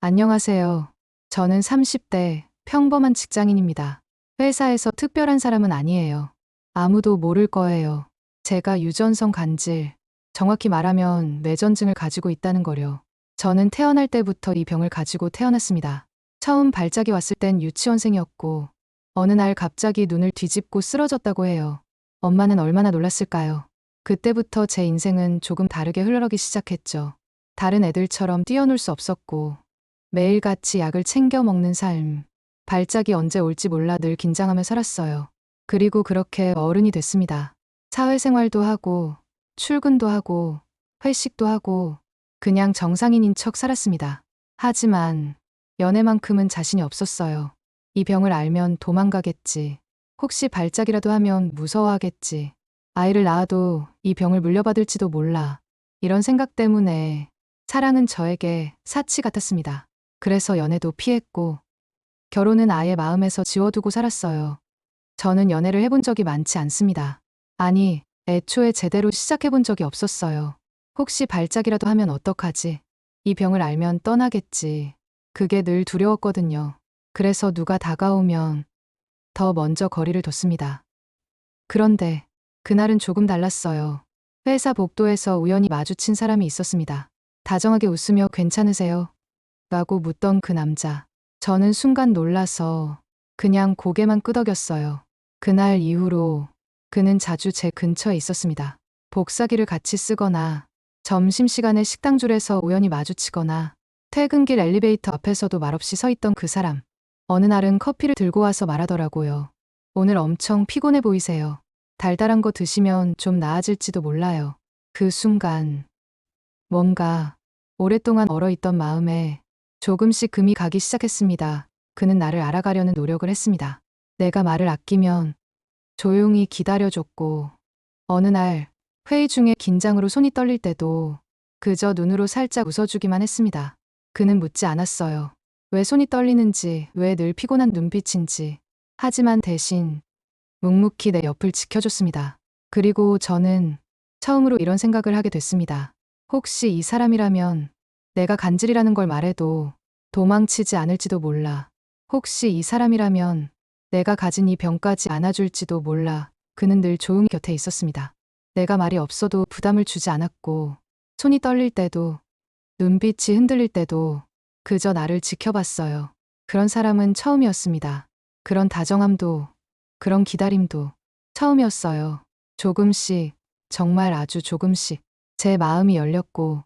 안녕하세요. 저는 30대 평범한 직장인입니다. 회사에서 특별한 사람은 아니에요. 아무도 모를 거예요. 제가 유전성 간질, 정확히 말하면 뇌전증을 가지고 있다는 거요. 저는 태어날 때부터 이 병을 가지고 태어났습니다. 처음 발작이 왔을 땐 유치원생이었고, 어느 날 갑자기 눈을 뒤집고 쓰러졌다고 해요. 엄마는 얼마나 놀랐을까요? 그때부터 제 인생은 조금 다르게 흘러가기 시작했죠. 다른 애들처럼 뛰어놀 수 없었고, 매일같이 약을 챙겨 먹는 삶. 발작이 언제 올지 몰라 늘 긴장하며 살았어요. 그리고 그렇게 어른이 됐습니다. 사회생활도 하고, 출근도 하고, 회식도 하고, 그냥 정상인인 척 살았습니다. 하지만 연애만큼은 자신이 없었어요. 이 병을 알면 도망가겠지. 혹시 발작이라도 하면 무서워하겠지. 아이를 낳아도 이 병을 물려받을지도 몰라. 이런 생각 때문에 사랑은 저에게 사치 같았습니다. 그래서 연애도 피했고, 결혼은 아예 마음에서 지워두고 살았어요. 저는 연애를 해본 적이 많지 않습니다. 아니, 애초에 제대로 시작해본 적이 없었어요. 혹시 발작이라도 하면 어떡하지? 이 병을 알면 떠나겠지. 그게 늘 두려웠거든요. 그래서 누가 다가오면 더 먼저 거리를 뒀습니다. 그런데 그날은 조금 달랐어요. 회사 복도에서 우연히 마주친 사람이 있었습니다. 다정하게 웃으며 괜찮으세요? 라고 묻던 그 남자. 저는 순간 놀라서 그냥 고개만 끄덕였어요. 그날 이후로 그는 자주 제 근처에 있었습니다. 복사기를 같이 쓰거나 점심시간에 식당줄에서 우연히 마주치거나 퇴근길 엘리베이터 앞에서도 말없이 서 있던 그 사람. 어느 날은 커피를 들고 와서 말하더라고요. 오늘 엄청 피곤해 보이세요. 달달한 거 드시면 좀 나아질지도 몰라요. 그 순간 뭔가 오랫동안 얼어있던 마음에 조금씩 금이 가기 시작했습니다. 그는 나를 알아가려는 노력을 했습니다. 내가 말을 아끼면 조용히 기다려줬고, 어느 날 회의 중에 긴장으로 손이 떨릴 때도 그저 눈으로 살짝 웃어주기만 했습니다. 그는 묻지 않았어요. 왜 손이 떨리는지, 왜 늘 피곤한 눈빛인지. 하지만 대신 묵묵히 내 옆을 지켜줬습니다. 그리고 저는 처음으로 이런 생각을 하게 됐습니다. 혹시 이 사람이라면 내가 간질이라는 걸 말해도 도망치지 않을지도 몰라. 혹시 이 사람이라면 내가 가진 이 병까지 안아줄지도 몰라. 그는 늘 조용히 곁에 있었습니다. 내가 말이 없어도 부담을 주지 않았고, 손이 떨릴 때도, 눈빛이 흔들릴 때도 그저 나를 지켜봤어요. 그런 사람은 처음이었습니다. 그런 다정함도, 그런 기다림도 처음이었어요. 조금씩, 정말 아주 조금씩 제 마음이 열렸고,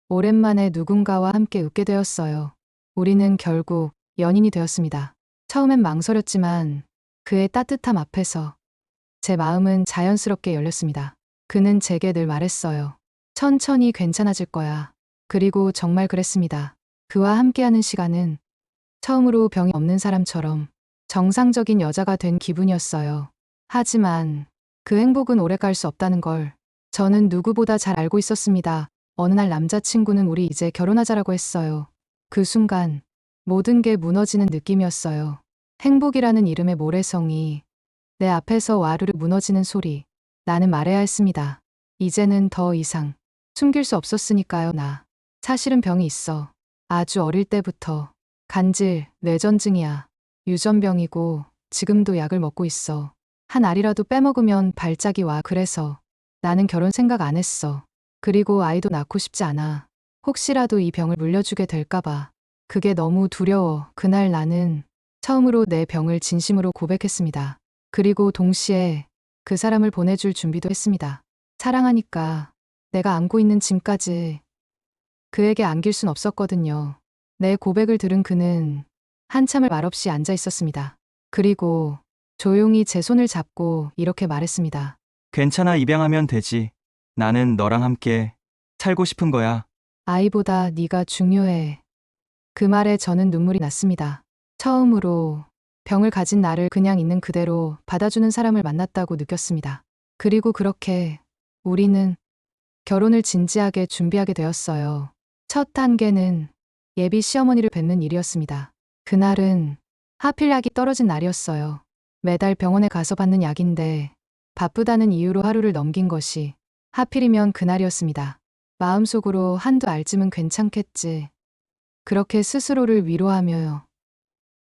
오랜만에 누군가와 함께 웃게 되었어요. 우리는 결국 연인이 되었습니다. 처음엔 망설였지만 그의 따뜻함 앞에서 제 마음은 자연스럽게 열렸습니다. 그는 제게 늘 말했어요. 천천히 괜찮아질 거야. 그리고 정말 그랬습니다. 그와 함께하는 시간은 처음으로 병이 없는 사람처럼 정상적인 여자가 된 기분이었어요. 하지만 그 행복은 오래 갈 수 없다는 걸 저는 누구보다 잘 알고 있었습니다. 어느 날 남자친구는 우리 이제 결혼하자라고 했어요. 그 순간 모든 게 무너지는 느낌이었어요. 행복이라는 이름의 모래성이 내 앞에서 와르르 무너지는 소리. 나는 말해야 했습니다. 이제는 더 이상 숨길 수 없었으니까요, 나. 사실은 병이 있어. 아주 어릴 때부터. 간질, 뇌전증이야. 유전병이고 지금도 약을 먹고 있어. 한 알이라도 빼먹으면 발작이 와. 그래서 나는 결혼 생각 안 했어. 그리고 아이도 낳고 싶지 않아. 혹시라도 이 병을 물려주게 될까봐. 그게 너무 두려워. 그날 나는 처음으로 내 병을 진심으로 고백했습니다. 그리고 동시에 그 사람을 보내줄 준비도 했습니다. 사랑하니까 내가 안고 있는 짐까지 그에게 안길 순 없었거든요. 내 고백을 들은 그는 한참을 말없이 앉아 있었습니다. 그리고 조용히 제 손을 잡고 이렇게 말했습니다. 괜찮아, 입양하면 되지. 나는 너랑 함께 살고 싶은 거야. 아이보다 네가 중요해. 그 말에 저는 눈물이 났습니다. 처음으로 병을 가진 나를 그냥 있는 그대로 받아주는 사람을 만났다고 느꼈습니다. 그리고 그렇게 우리는 결혼을 진지하게 준비하게 되었어요. 첫 단계는 예비 시어머니를 뵙는 일이었습니다. 그날은 하필 약이 떨어진 날이었어요. 매달 병원에 가서 받는 약인데 바쁘다는 이유로 하루를 넘긴 것이 하필이면 그날이었습니다. 마음속으로 한두 알쯤은 괜찮겠지. 그렇게 스스로를 위로하며요.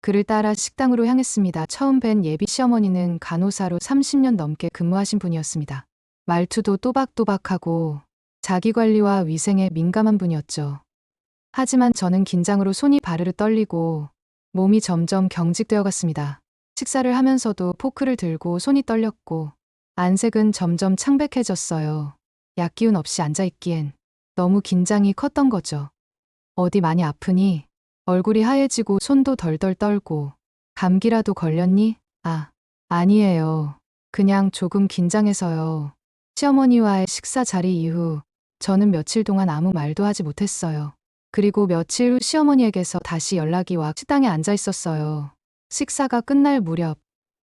그를 따라 식당으로 향했습니다. 처음 뵌 예비 시어머니는 간호사로 30년 넘게 근무하신 분이었습니다. 말투도 또박또박하고 자기 관리와 위생에 민감한 분이었죠. 하지만 저는 긴장으로 손이 바르르 떨리고 몸이 점점 경직되어 갔습니다. 식사를 하면서도 포크를 들고 손이 떨렸고 안색은 점점 창백해졌어요. 약기운 없이 앉아있기엔 너무 긴장이 컸던 거죠. 어디 많이 아프니? 얼굴이 하얘지고 손도 덜덜 떨고 감기라도 걸렸니? 아니에요. 그냥 조금 긴장해서요. 시어머니와의 식사 자리 이후 저는 며칠 동안 아무 말도 하지 못했어요. 그리고 며칠 후 시어머니에게서 다시 연락이 와 식당에 앉아 있었어요. 식사가 끝날 무렵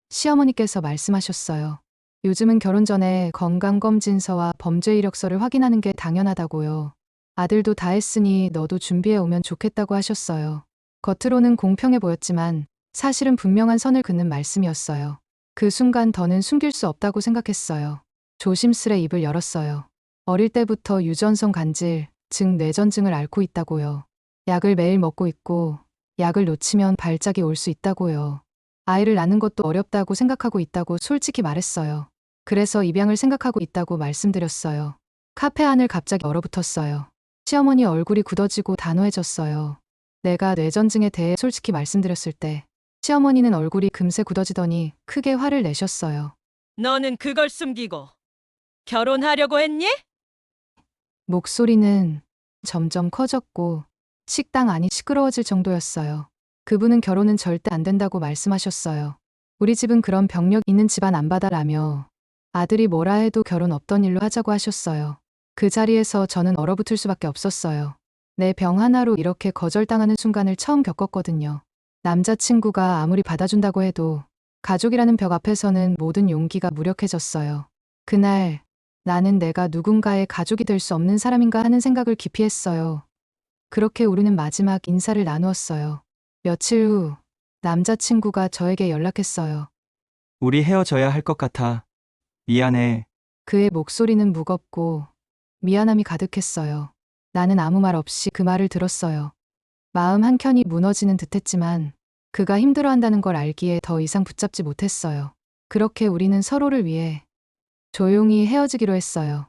시어머니께서 말씀하셨어요. 요즘은 결혼 전에 건강검진서와 범죄 이력서를 확인하는 게 당연하다고요. 아들도 다 했으니 너도 준비해 오면 좋겠다고 하셨어요. 겉으로는 공평해 보였지만 사실은 분명한 선을 긋는 말씀이었어요. 그 순간 더는 숨길 수 없다고 생각했어요. 조심스레 입을 열었어요. 어릴 때부터 유전성 간질, 즉 뇌전증을 앓고 있다고요. 약을 매일 먹고 있고 약을 놓치면 발작이 올 수 있다고요. 아이를 낳는 것도 어렵다고 생각하고 있다고 솔직히 말했어요. 그래서 입양을 생각하고 있다고 말씀드렸어요. 카페 안을 갑자기 얼어붙었어요. 시어머니 얼굴이 굳어지고 단호해졌어요. 내가 뇌전증에 대해 솔직히 말씀드렸을 때 시어머니는 얼굴이 금세 굳어지더니 크게 화를 내셨어요. 너는 그걸 숨기고 결혼하려고 했니? 목소리는 점점 커졌고 식당 안이 시끄러워질 정도였어요. 그분은 결혼은 절대 안 된다고 말씀하셨어요. 우리 집은 그런 병력 있는 집안 안 받아라며 아들이 뭐라 해도 결혼 없던 일로 하자고 하셨어요. 그 자리에서 저는 얼어붙을 수밖에 없었어요. 내 병 하나로 이렇게 거절당하는 순간을 처음 겪었거든요. 남자친구가 아무리 받아준다고 해도 가족이라는 벽 앞에서는 모든 용기가 무력해졌어요. 그날 나는 내가 누군가의 가족이 될 수 없는 사람인가 하는 생각을 깊이 했어요. 그렇게 우리는 마지막 인사를 나누었어요. 며칠 후 남자친구가 저에게 연락했어요. 우리 헤어져야 할 것 같아. 미안해. 그의 목소리는 무겁고 미안함이 가득했어요. 나는 아무 말 없이 그 말을 들었어요. 마음 한켠이 무너지는 듯했지만 그가 힘들어한다는 걸 알기에 더 이상 붙잡지 못했어요. 그렇게 우리는 서로를 위해 조용히 헤어지기로 했어요.